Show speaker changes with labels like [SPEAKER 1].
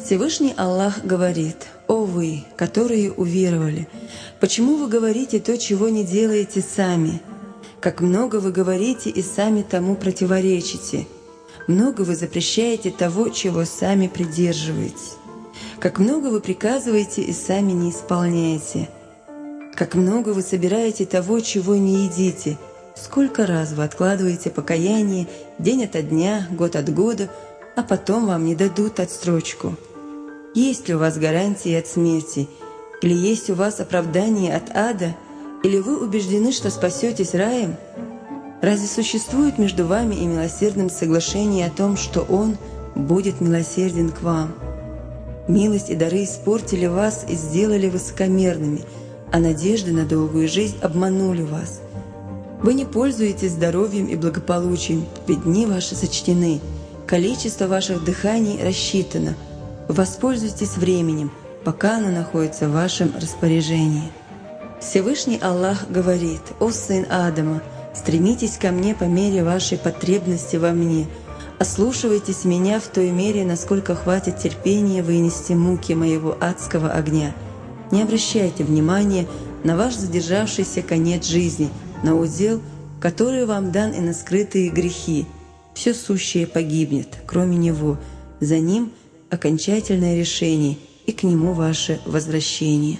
[SPEAKER 1] Всевышний Аллах говорит: «О вы, которые уверовали, почему вы говорите то, чего не делаете сами? Как много вы говорите и сами тому противоречите. Много вы запрещаете того, чего сами придерживаетесь. Как много вы приказываете и сами не исполняете. Как много вы собираете того, чего не едите. Сколько раз вы откладываете покаяние день ото дня, год от года, а потом вам не дадут отсрочку. Есть ли у вас гарантии от смерти? Или есть у вас оправдание от ада? Или вы убеждены, что спасетесь раем? Разве существует между вами и милосердным соглашение о том, что Он будет милосерден к вам? Милость и дары испортили вас и сделали высокомерными, а надежды на долгую жизнь обманули вас. Вы не пользуетесь здоровьем и благополучием, ведь дни ваши сочтены, количество ваших дыханий рассчитано. Воспользуйтесь временем, пока оно находится в вашем распоряжении. Всевышний Аллах говорит: «О сын Адама, стремитесь ко мне по мере вашей потребности во мне, ослушивайтесь меня в той мере, насколько хватит терпения вынести муки моего адского огня. Не обращайте внимания на ваш задержавшийся конец жизни, на удел, который вам дан, и на скрытые грехи. Все сущее погибнет, кроме него, за ним окончательное решение, и к нему ваше возвращение».